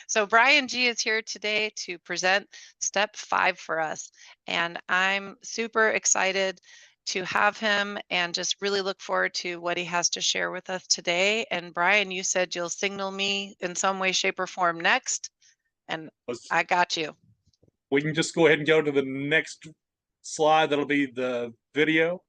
So Brian G is here today to present step 5 for us. And I'm super excited to have him and just really look forward to what he has to share with us today. And Brian, you said you'll signal me in some way, shape, or form next. And I got you. We can just go ahead and go to the next slide. That'll be the video.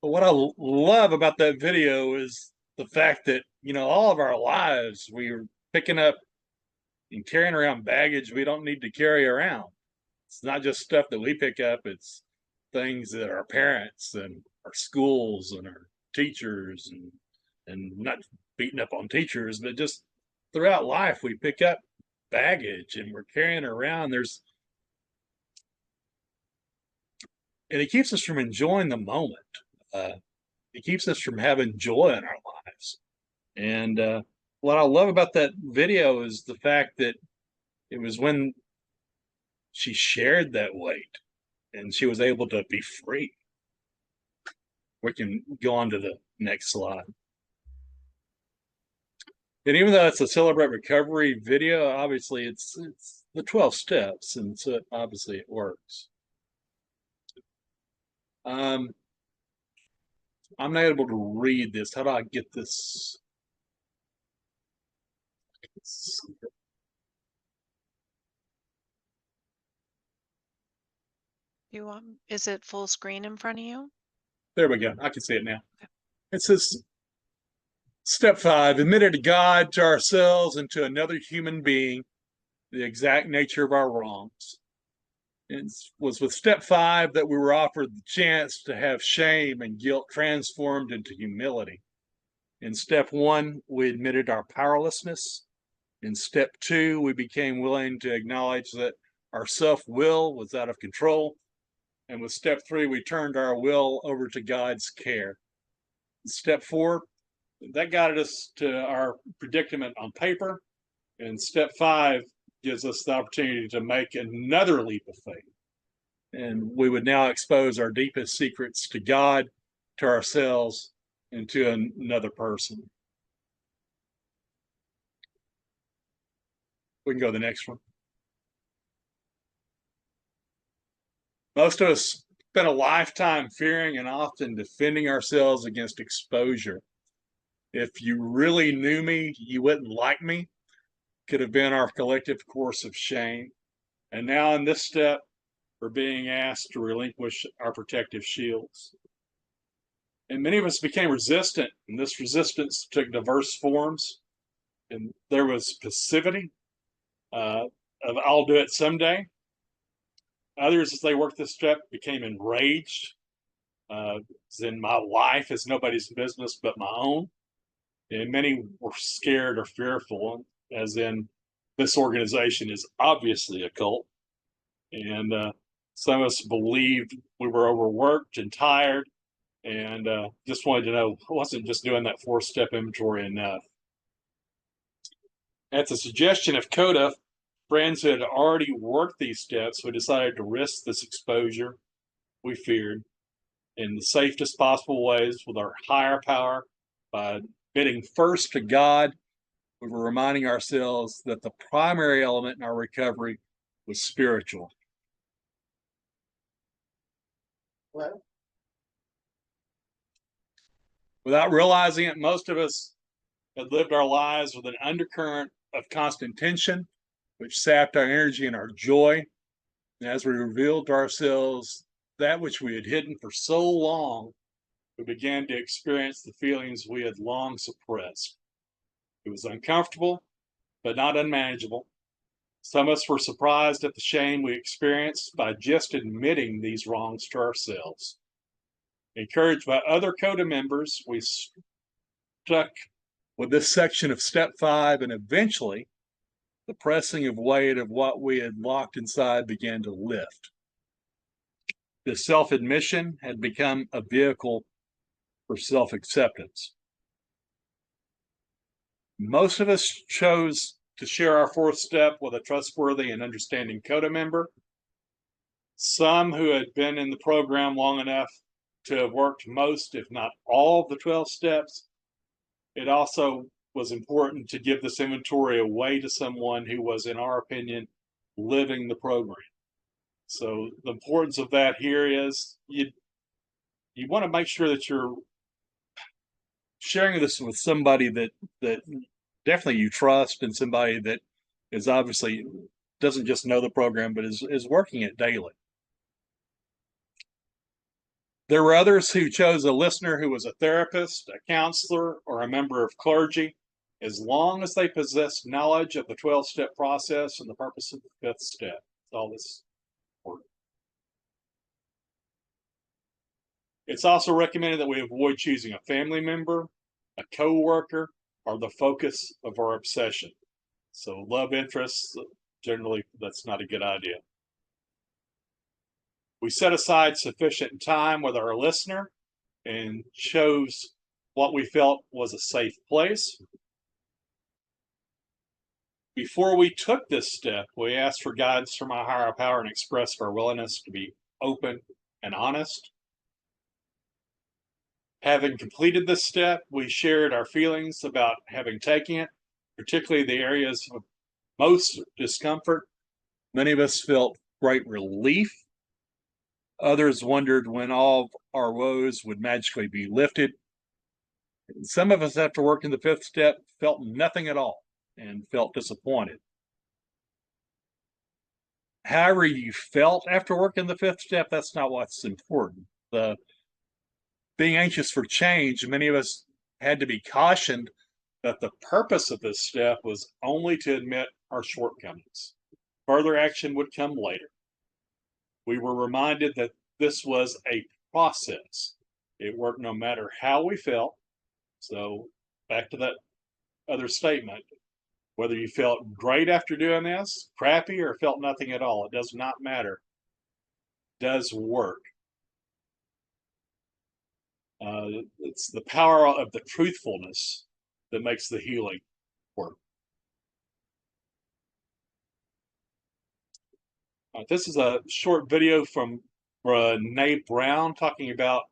But what I love about that video is the fact that, all of our lives we're picking up and carrying around baggage we don't need to carry around. It's not just stuff that we pick up, it's things that our parents and our schools and our teachers and not beating up on teachers, but just throughout life we pick up baggage and we're carrying around. And it keeps us from enjoying the moment. Uh, it keeps us from having joy in our lives. And what I love about that video is the fact that it was when she shared that weight and she was able to be free. We can go on to the next slide. And even though it's a Celebrate Recovery video, obviously it's the 12 steps, and so obviously it works. I'm not able to read this. How do I get this? Is it full screen in front of you? There we go. I can see it now. It says, step 5, admitted to God, to ourselves, and to another human being the exact nature of our wrongs. It was with step 5 that we were offered the chance to have shame and guilt transformed into humility. In step 1, we admitted our powerlessness. In step 2, we became willing to acknowledge that our self-will was out of control. And with step 3, we turned our will over to God's care. In step 4, that guided us to our predicament on paper. And step 5 gives us the opportunity to make another leap of faith. And we would now expose our deepest secrets to God, to ourselves, and to another person. We can go to the next one. Most of us spend a lifetime fearing and often defending ourselves against exposure. If you really knew me, you wouldn't like me, could have been our collective course of shame. And now in this step, we're being asked to relinquish our protective shields. And many of us became resistant, and this resistance took diverse forms. And there was passivity, of I'll do it someday. Others, as they worked this step, became enraged. As in, my life is nobody's business but my own. And many were scared or fearful, as in, this organization is obviously a cult. And some of us believed we were overworked and tired, and just wanted to know, I wasn't just doing that 4-step inventory enough. At the suggestion of CoDA, friends who had already worked these steps, we decided to risk this exposure we feared in the safest possible ways with our higher power by bidding first to God. We were reminding ourselves that the primary element in our recovery was spiritual. Well, without realizing it, most of us had lived our lives with an undercurrent of constant tension, which sapped our energy and our joy. And as we revealed to ourselves that which we had hidden for so long, we began to experience the feelings we had long suppressed. It was uncomfortable, but not unmanageable. Some of us were surprised at the shame we experienced by just admitting these wrongs to ourselves. Encouraged by other CoDA members, we stuck with this section of step 5, and eventually the pressing of weight of what we had locked inside began to lift. This self-admission had become a vehicle for self-acceptance. Most of us chose to share our 4th step with a trustworthy and understanding CoDA member. Some who had been in the program long enough to have worked most, if not all, of the 12 steps. It also was important to give this inventory away to someone who was, in our opinion, living the program. So the importance of that here is you want to make sure that you're sharing this with somebody that definitely you trust, and somebody that is obviously doesn't just know the program, but is working it daily. There were others who chose a listener who was a therapist, a counselor, or a member of clergy, as long as they possessed knowledge of the 12-step process and the purpose of the 5th step. That's all this important. It's also recommended that we avoid choosing a family member, a co-worker, or the focus of our obsession. So love interests, generally, that's not a good idea. We set aside sufficient time with our listener and chose what we felt was a safe place. Before we took this step, we asked for guidance from our higher power and expressed our willingness to be open and honest. Having completed this step, we shared our feelings about having taken it, particularly the areas of most discomfort. Many of us felt great relief. Others wondered when all of our woes would magically be lifted. Some of us, after working the 5th step, felt nothing at all and felt disappointed. However you felt after working the 5th step, that's not what's important. Being anxious for change, many of us had to be cautioned that the purpose of this step was only to admit our shortcomings. Further action would come later. We were reminded that this was a process. It worked no matter how we felt. So back to that other statement, whether you felt great after doing this, crappy, or felt nothing at all, it does not matter. It does work. It's the power of the truthfulness that makes the healing work. This is a short video from Bryan talking about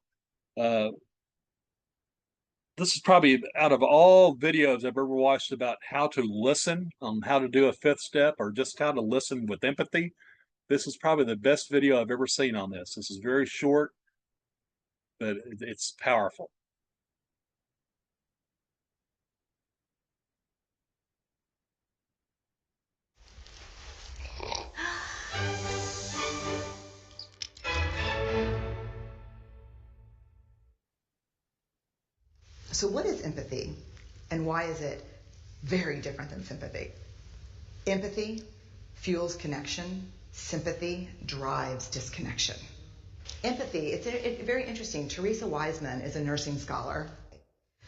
this is probably out of all videos I've ever watched about how to listen, how to do a fifth step, or just how to listen with empathy. This is probably the best video I've ever seen on this. This is very short, but it's powerful. So what is empathy, and why is it very different than sympathy? Empathy fuels connection. Sympathy drives disconnection. Empathy, it's very interesting. Teresa Wiseman is a nursing scholar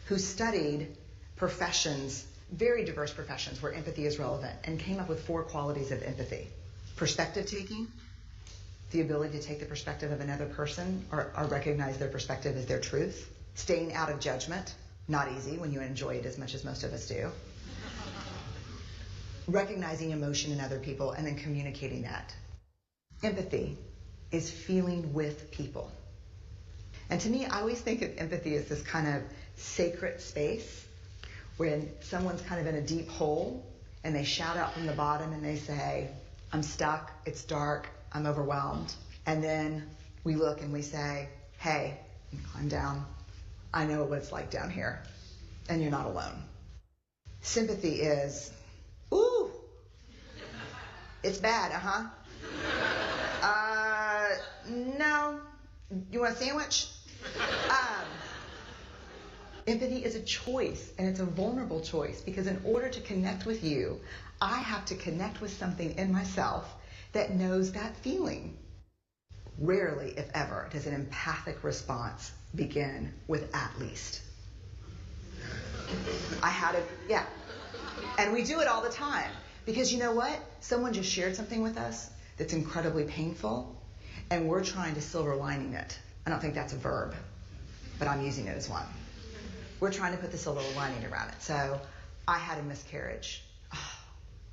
who studied professions, very diverse professions where empathy is relevant, and came up with 4 qualities of empathy. Perspective taking, the ability to take the perspective of another person or recognize their perspective as their truth. Staying out of judgment, not easy when you enjoy it as much as most of us do. Recognizing emotion in other people and then communicating that. Empathy is feeling with people. And to me, I always think of empathy as this kind of sacred space when someone's kind of in a deep hole and they shout out from the bottom and they say, I'm stuck, it's dark, I'm overwhelmed. And then we look and we say, hey, climb down. I know what it's like down here, and you're not alone. Sympathy is, ooh, it's bad, no, you want a sandwich? Empathy is a choice, and it's a vulnerable choice, because in order to connect with you, I have to connect with something in myself that knows that feeling. Rarely, if ever, does an empathic response begin with at least. Yeah. And we do it all the time. Because you know what? Someone just shared something with us that's incredibly painful, and we're trying to silver lining it. I don't think that's a verb, but I'm using it as one. We're trying to put the silver lining around it. So, I had a miscarriage. Oh,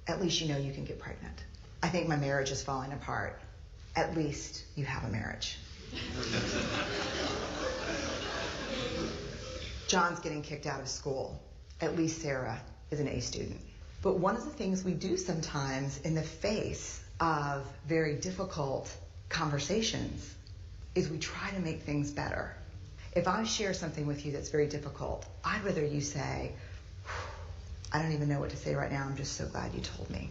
at least you know you can get pregnant. I think my marriage is falling apart. At least you have a marriage. John's getting kicked out of school. At least Sarah is an A student. But one of the things we do sometimes in the face of very difficult conversations is we try to make things better. If I share something with you that's very difficult, I'd rather you say, I don't even know what to say right now, I'm just so glad you told me.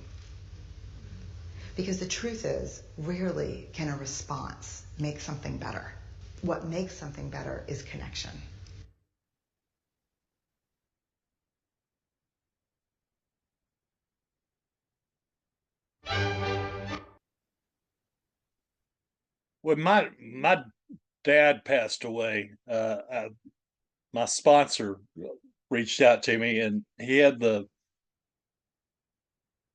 Because the truth is, rarely can a response make something better. What makes something better is connection. When my dad passed away, my sponsor reached out to me, and he had the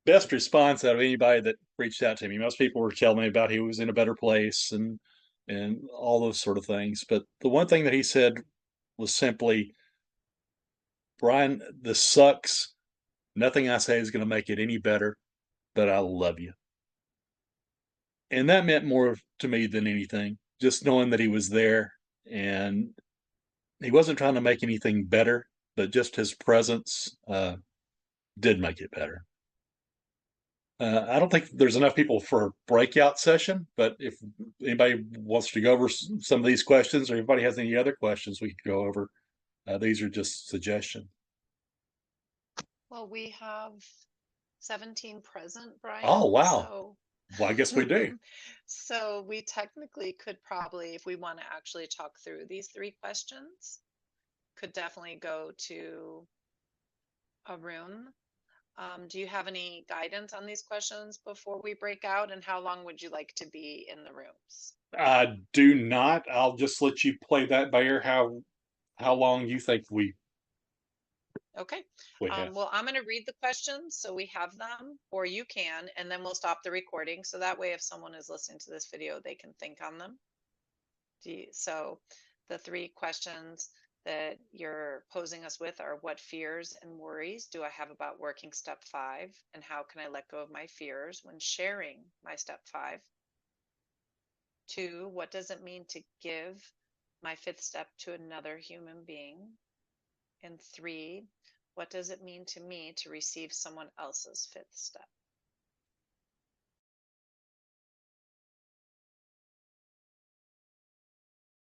best response out of anybody that reached out to me. Most people were telling me about he was in a better place and all those sort of things. But the one thing that he said was simply, Bryan, this sucks. Nothing I say is going to make it any better, but I love you. And that meant more to me than anything, just knowing that he was there, and he wasn't trying to make anything better, but just his presence did make it better. I don't think there's enough people for a breakout session, but if anybody wants to go over some of these questions, or anybody has any other questions we could go over, these are just suggestions. Well, we have 17 present, Bryan. Oh, wow. So, well, I guess we do. So we technically could probably, if we want to actually talk through these 3 questions, could definitely go to a room. Do you have any guidance on these questions before we break out? And how long would you like to be in the rooms? I do not. I'll just let you play that by ear. How long you think we Okay. have? Well, I'm going to read the questions so we have them, or you can, and then we'll stop the recording. So that way, if someone is listening to this video, they can think on them. So the 3 questions that you're posing us with are: what fears and worries do I have about working step 5? And how can I let go of my fears when sharing my step 5? 2, what does it mean to give my 5th step to another human being? And 3, what does it mean to me to receive someone else's 5th step?